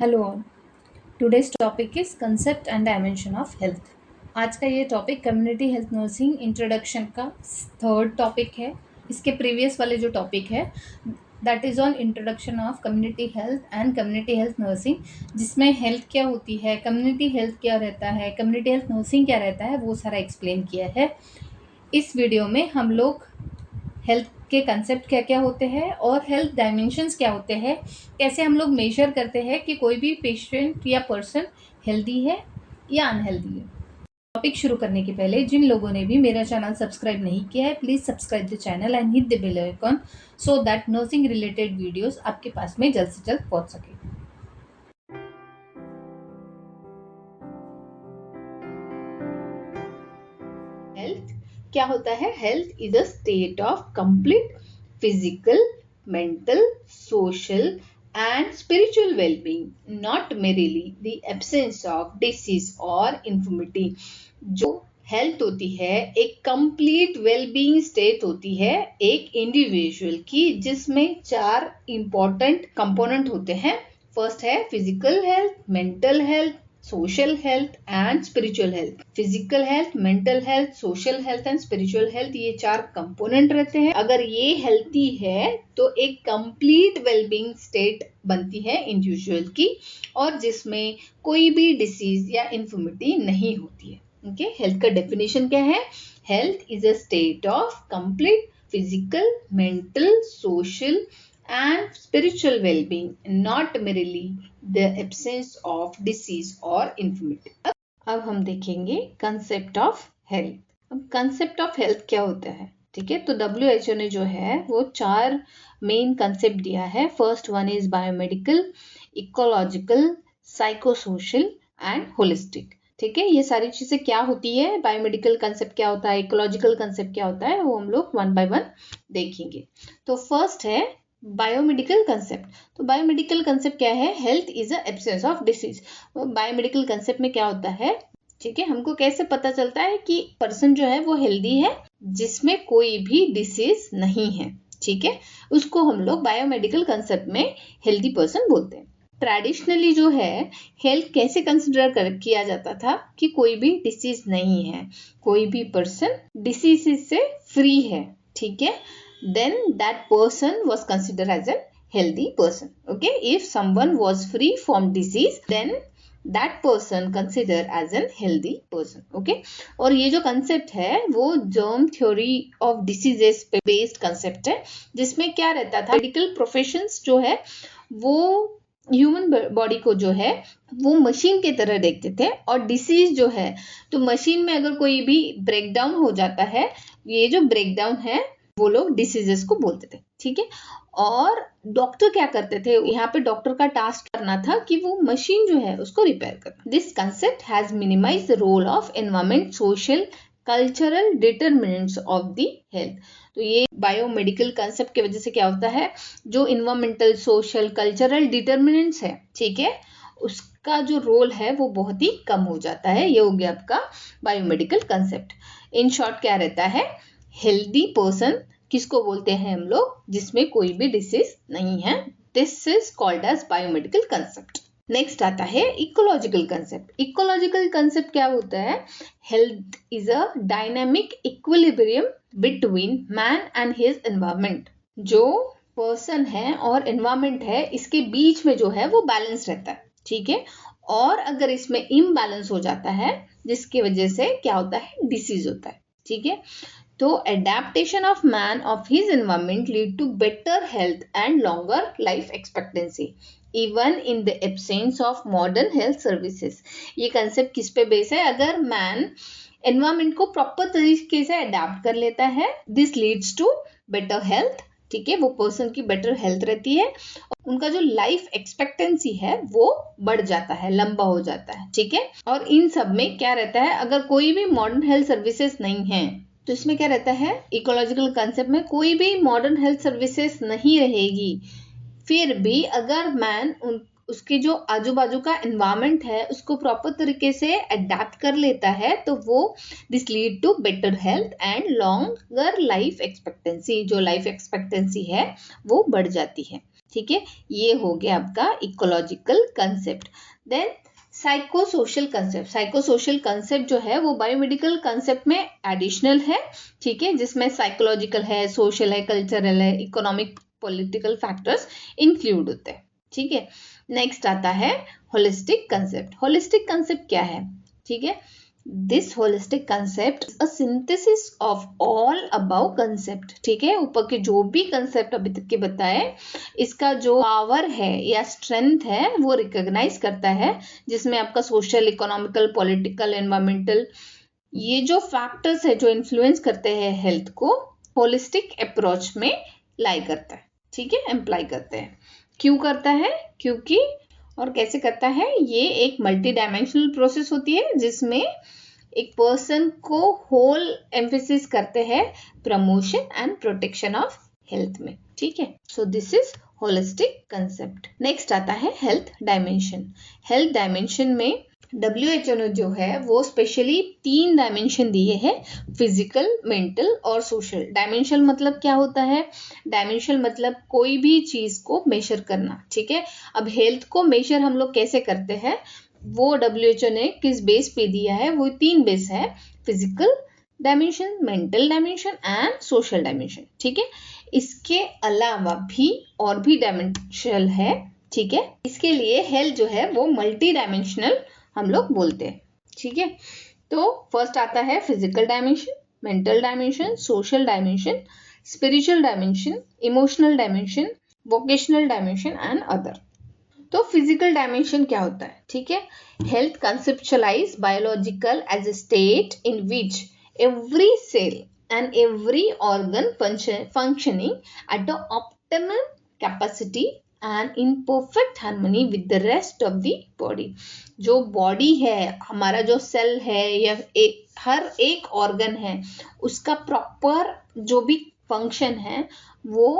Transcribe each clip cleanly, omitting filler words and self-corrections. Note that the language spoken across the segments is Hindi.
Hello all. Today's topic is concept and dimension of health. आज का ये topic community health nursing introduction का थर्ड टॉपिक है। इसके प्रीवियस वाले जो टॉपिक है that is on introduction of community health and community health nursing, जिसमें हेल्थ क्या होती है, कम्युनिटी हेल्थ क्या रहता है, कम्युनिटी हेल्थ नर्सिंग क्या रहता है, वो सारा एक्सप्लेन किया है। इस वीडियो में हम लोग हेल्थ के कंसेप्ट क्या क्या होते हैं और हेल्थ डायमेंशंस क्या होते हैं, कैसे हम लोग मेजर करते हैं कि कोई भी पेशेंट या पर्सन हेल्दी है या अनहेल्दी है। टॉपिक शुरू करने के पहले जिन लोगों ने भी मेरा चैनल सब्सक्राइब नहीं किया है, please subscribe the channel and hit the bell icon so that nursing related videos आपके पास में जल्द से जल्द पहुंच सके। हेल्थ क्या होता है? Health is a state of complete physical, mental, social and spiritual well-being, not merely the absence of disease or infirmity। जो हेल्थ होती है एक कंप्लीट वेलबींग स्टेट होती है एक इंडिविजुअल की, जिसमें 4 इंपॉर्टेंट कंपोनेंट होते हैं। फर्स्ट है physical health, mental health, social health and spiritual health. Physical health, mental health, social health and spiritual health, ये 4 कंपोनेंट रहते हैं। अगर ये हेल्थी है तो एक कंप्लीट वेलबींग स्टेट बनती है इंडिविजुअल की, और जिसमें कोई भी डिसीज या इन्फर्मिटी नहीं होती है। ओके, हेल्थ का डेफिनेशन क्या है? Health is a state of complete physical, mental, social and spiritual well-being, not merely the absence of disease or infirmity। अब हम देखेंगे कंसेप्ट ऑफ हेल्थ। अब कंसेप्ट ऑफ हेल्थ क्या होता है? ठीक है, तो WHO ने जो है वो 4 मेन कंसेप्ट दिया है। First one is biomedical, ecological, psychosocial and holistic. ठीक है, ये सारी चीजें क्या होती है, बायोमेडिकल कंसेप्ट क्या होता है, इकोलॉजिकल कंसेप्ट क्या होता है, वो हम लोग वन बाय वन देखेंगे। तो फर्स्ट है बायोमेडिकल कंसेप्ट। तो बायोमेडिकल कंसेप्ट क्या है? Health is a absence of disease. Biomedical concept में क्या होता है? ठीक है, हमको कैसे पता चलता है कि पर्सन जो है वो हेल्दी है, जिसमें कोई भी डिसीज नहीं है। ठीक है, उसको हम लोग बायोमेडिकल कंसेप्ट में हेल्दी पर्सन बोलते हैं। ट्रेडिशनली जो है हेल्थ कैसे कंसिडर किया जाता था कि कोई भी डिसीज नहीं है, कोई भी पर्सन डिसीज से फ्री है। ठीक है, then that person was considered as a healthy person। Okay, if someone was free from disease, then that person considered as a healthy person। Okay, और ये जो कंसेप्ट है वो जर्म थ्योरी ऑफ डिसीजेस पे बेस्ड कंसेप्ट है, जिसमें क्या रहता था, मेडिकल प्रोफेशंस जो है वो ह्यूमन बॉडी को जो है वो मशीन की तरह देखते थे, और डिसीज जो है तो मशीन में अगर कोई भी ब्रेकडाउन हो जाता है, ये जो ब्रेकडाउन है वो लोग डिसीजेस को बोलते थे। ठीक है, और डॉक्टर क्या करते थे, यहाँ पे डॉक्टर का टास्क करना था कि वो मशीन जो है उसको रिपेयर करना। This concept has minimize the role of environment, social, cultural determinants of the health. तो ये बायोमेडिकल कंसेप्ट की वजह से क्या होता है, जो इन्वायरमेंटल, सोशल, कल्चरल डिटरमिनेंट्स है, ठीक है, उसका जो रोल है वो बहुत ही कम हो जाता है। ये हो गया आपका बायोमेडिकल कंसेप्ट। इन शॉर्ट क्या रहता है, हेल्दी पर्सन किसको बोलते हैं हम लोग, जिसमें कोई भी डिसीज नहीं है। This is called as biomedical concept. Next आता है इकोलॉजिकल कंसेप्ट। इकोलॉजिकल कंसेप्ट क्या होता है? Health is a dynamic equilibrium between man and his environment. जो पर्सन है और एनवायरमेंट है, इसके बीच में जो है वो बैलेंस रहता है। ठीक है, और अगर इसमें इम्बैलेंस हो जाता है, जिसकी वजह से क्या होता है, डिसीज होता है। ठीक है, तो adaptation of man of his environment lead to better health and longer life expectancy even in the absence of modern health services। ये कंसेप्ट किस पे बेस है? अगर मैन एनवायरमेंट को प्रॉपर तरीके से अडेप्ट कर लेता है, this leads to better health. ठीक है, वो पर्सन की बेटर हेल्थ रहती है, उनका जो लाइफ एक्सपेक्टेंसी है वो बढ़ जाता है, लंबा हो जाता है। ठीक है, और इन सब में क्या रहता है, अगर कोई भी मॉडर्न हेल्थ सर्विसेज नहीं है, तो इसमें क्या रहता है, इकोलॉजिकल कंसेप्ट में कोई भी मॉडर्न हेल्थ सर्विसेज नहीं रहेगी, फिर भी अगर मैन उसके जो आजू बाजू का एनवायरमेंट है उसको प्रॉपर तरीके से अडेप्ट कर लेता है, तो वो this lead to better health and longer life expectancy. जो लाइफ एक्सपेक्टेंसी है वो बढ़ जाती है। ठीक है, ये हो गया आपका ecological concept. Then psychosocial concept. Psychosocial concept जो है वो बायोमेडिकल कंसेप्ट में एडिशनल है, ठीक है, जिसमें साइकोलॉजिकल है, सोशल है, कल्चरल है, इकोनॉमिक, पॉलिटिकल फैक्टर्स इंक्लूड होते हैं, ठीक है। नेक्स्ट आता है होलिस्टिक कंसेप्ट। होलिस्टिक कंसेप्ट क्या है, ठीक है, this holistic concept a synthesis of all above concept, ठीक है, ऊपर के जो भी कंसेप्ट अभी तक के बताए, इसका जो पावर है या स्ट्रेंथ है वो रिकॉग्नाइज करता है, जिसमें आपका सोशल, इकोनॉमिकल, पॉलिटिकल, एनवायरमेंटल, ये जो फैक्टर्स है जो इन्फ्लुएंस करते हैं हेल्थ को, होलिस्टिक अप्रोच में लाई करता है, ठीक है, एम्प्लाई करते हैं। क्यों करता है, क्योंकि और कैसे करता है, ये एक मल्टी डायमेंशनल प्रोसेस होती है जिसमें एक पर्सन को होल एम्फेसिस करते हैं promotion and protection of health में, ठीक है। So this is holistic concept. Next आता है हेल्थ डायमेंशन। हेल्थ डायमेंशन में WHO ने जो है वो स्पेशली 3 डायमेंशन दिए हैं, फिजिकल, मेंटल और सोशल। डायमेंशन मतलब क्या होता है, डायमेंशन मतलब कोई भी चीज को मेजर करना, ठीक है। अब हेल्थ को मेजर हम लोग कैसे करते हैं, वो WHO ने किस बेस पे दिया है, वो 3 बेस है, physical dimension, mental dimension and social dimension, ठीक है। इसके अलावा भी और भी डायमेंशन है, ठीक है। इसके लिए हेल्थ जो है वो मल्टी डायमेंशनल हम लोग बोलते हैं, ठीक है। तो फर्स्ट आता है physical dimension, mental dimension, social dimension, spiritual dimension, emotional dimension, vocational dimension and other. तो फिजिकल डायमेंशन क्या होता है, ठीक है, health conceptualize biological as a state in which every cell and every organ functioning at the optimum capacity and in perfect harmony with the rest of the body। जो बॉडी है, हमारा जो सेल है या हर एक ऑर्गन है, उसका प्रॉपर जो भी फंक्शन है वो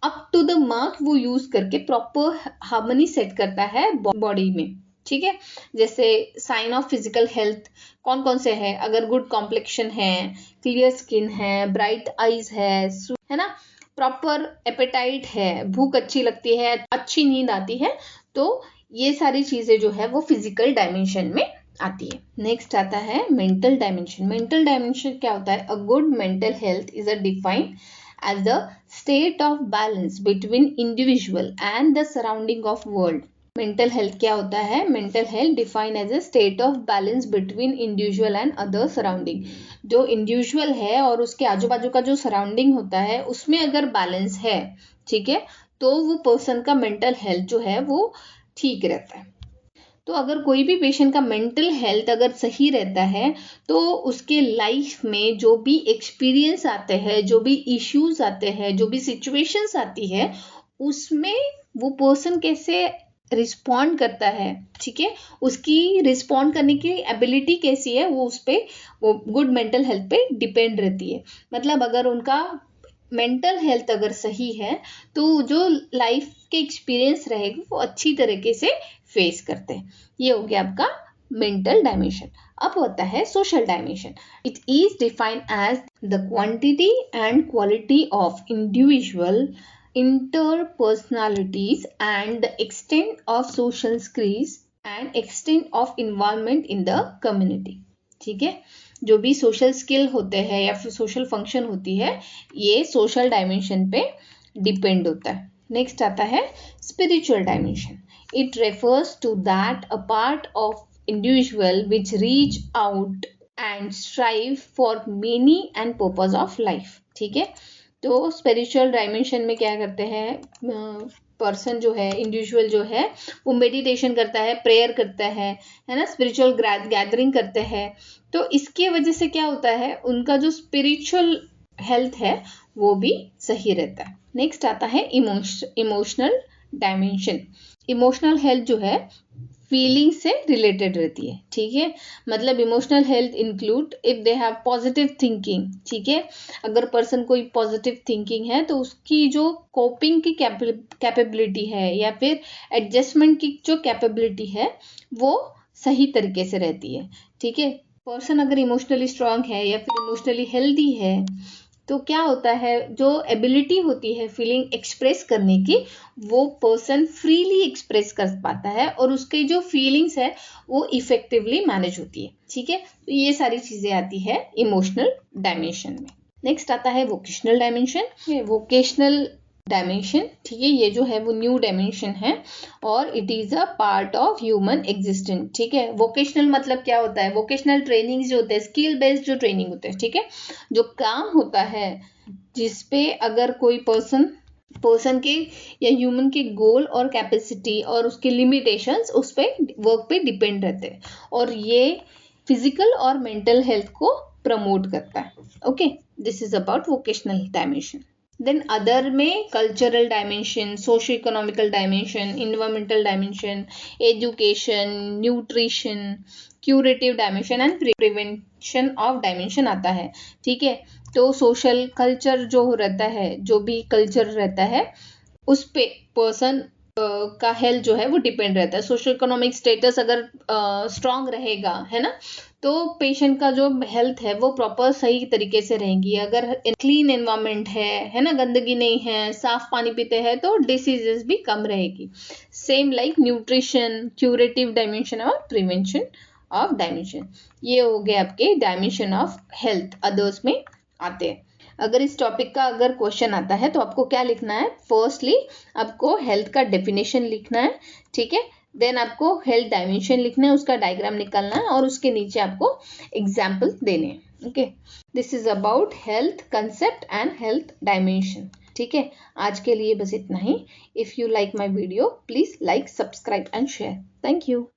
अप टू द मार्क वो यूज करके प्रॉपर हार्मनी सेट करता है बॉडी में, ठीक है। जैसे साइन ऑफ फिजिकल हेल्थ कौन कौन से है, अगर गुड कॉम्प्लेक्शन है, क्लियर स्किन है, ब्राइट आईज है ना, प्रॉपर एपेटाइट है, भूख अच्छी लगती है, अच्छी नींद आती है, तो ये सारी चीजें जो है वो फिजिकल डायमेंशन में आती है। नेक्स्ट आता है मेंटल डायमेंशन। मेंटल डायमेंशन क्या होता है, a good mental health is a defined as the state of balance between individual and the surrounding of world। Mental health क्या होता है, mental health define as a state of balance between individual and other surrounding. जो इंडिविजुअल है और उसके आजू बाजू का जो सराउंडिंग होता है उसमें अगर बैलेंस है, ठीक है, तो वो पर्सन का मेंटल हेल्थ जो है वो ठीक रहता है। तो अगर कोई भी पेशेंट का मेंटल हेल्थ अगर सही रहता है तो उसके लाइफ में जो भी एक्सपीरियंस आते हैं, जो भी इश्यूज आते हैं, जो भी सिचुएशंस आती है, उसमें वो पर्सन कैसे रिस्पॉन्ड करता है, ठीक है, उसकी रिस्पॉन्ड करने की एबिलिटी कैसी है, वो उस पर वो गुड मेंटल हेल्थ पे डिपेंड रहती है। मतलब अगर उनका मेंटल हेल्थ अगर सही है तो जो लाइफ के एक्सपीरियंस रहेगी वो अच्छी तरीके से फेस करते हैं। ये हो गया आपका मेंटल डायमेंशन। अब होता है social dimension. It is defined as the quantity and quality of individual interpersonalities and the extent of social skills and extent of involvement in the community, ठीक है। जो भी सोशल स्किल होते हैं या फिर सोशल फंक्शन होती है, ये सोशल डायमेंशन पे डिपेंड होता है। नेक्स्ट आता है spiritual dimension. It refers to that a part of individual which reach out and strive for meaning and purpose of life, ठीक है। तो स्पिरिचुअल डायमेंशन में क्या करते हैं, पर्सन जो है, इंडिविजुअल जो है, वो मेडिटेशन करता है, प्रेयर करता है ना, स्पिरिचुअल गैदरिंग करते हैं। तो इसके वजह से क्या होता है, उनका जो स्पिरिचुअल हेल्थ है वो भी सही रहता है। नेक्स्ट आता है इमोशनल डायमेंशन। इमोशनल हेल्थ जो है फीलिंग से रिलेटेड रहती है, ठीक है। मतलब emotional health include if they have positive thinking, ठीक है। अगर पर्सन कोई पॉजिटिव थिंकिंग है तो उसकी जो कोपिंग की कैपेबिलिटी है या फिर एडजस्टमेंट की जो कैपेबिलिटी है वो सही तरीके से रहती है, ठीक है। पर्सन अगर इमोशनली स्ट्रांग है या फिर इमोशनली हेल्दी है तो क्या होता है, जो एबिलिटी होती है फीलिंग एक्सप्रेस करने की, वो पर्सन फ्रीली एक्सप्रेस कर पाता है और उसके जो फीलिंग्स है वो इफेक्टिवली मैनेज होती है। ठीक है, तो ये सारी चीजें आती है इमोशनल डायमेंशन में। नेक्स्ट आता है वोकेशनल डायमेंशन। वोकेशनल डायमेंशन, ठीक है, ये जो है वो न्यू डायमेंशन है और it is a part of human existence. ठीक है, वोकेशनल मतलब क्या होता है, वोकेशनल ट्रेनिंग जो होते हैं, स्किल बेस्ड जो ट्रेनिंग होते हैं, ठीक है, जो काम होता है जिसपे अगर कोई पर्सन के या ह्यूमन के गोल और कैपेसिटी और उसके लिमिटेशंस उस पे वर्क पे डिपेंड रहते हैं और ये फिजिकल और मेंटल हेल्थ को प्रमोट करता है। Okay, this is about vocational dimension. Then other में cultural dimension, socio economical dimension, environmental dimension, education, nutrition, curative dimension and prevention of dimension आता है। ठीक है, तो सोशल कल्चर जो रहता है, जो भी कल्चर रहता है उस पे पर्सन का हेल्थ जो है वो डिपेंड रहता है। सोशो इकोनॉमिक स्टेटस अगर स्ट्रांग रहेगा, है ना, तो पेशेंट का जो हेल्थ है वो प्रॉपर सही तरीके से रहेगी। अगर क्लीन एनवायरनमेंट है ना, गंदगी नहीं है, साफ पानी पीते हैं, तो डिसीजेस भी कम रहेगी। Same like nutrition, curative dimension और प्रिवेंशन ऑफ डायमेंशन। ये हो गए आपके डायमेंशन ऑफ हेल्थ, अदर्स में आते हैं। अगर इस टॉपिक का अगर क्वेश्चन आता है तो आपको क्या लिखना है, फर्स्टली आपको हेल्थ का डेफिनेशन लिखना है। ठीक है, देन आपको हेल्थ डायमेंशन लिखना है, उसका डायग्राम निकालना है और उसके नीचे आपको एग्जाम्पल देने हैं। Okay, this is about health concept and health dimension. ठीक है, आज के लिए बस इतना ही। If you like my video please like, subscribe and share. Thank you.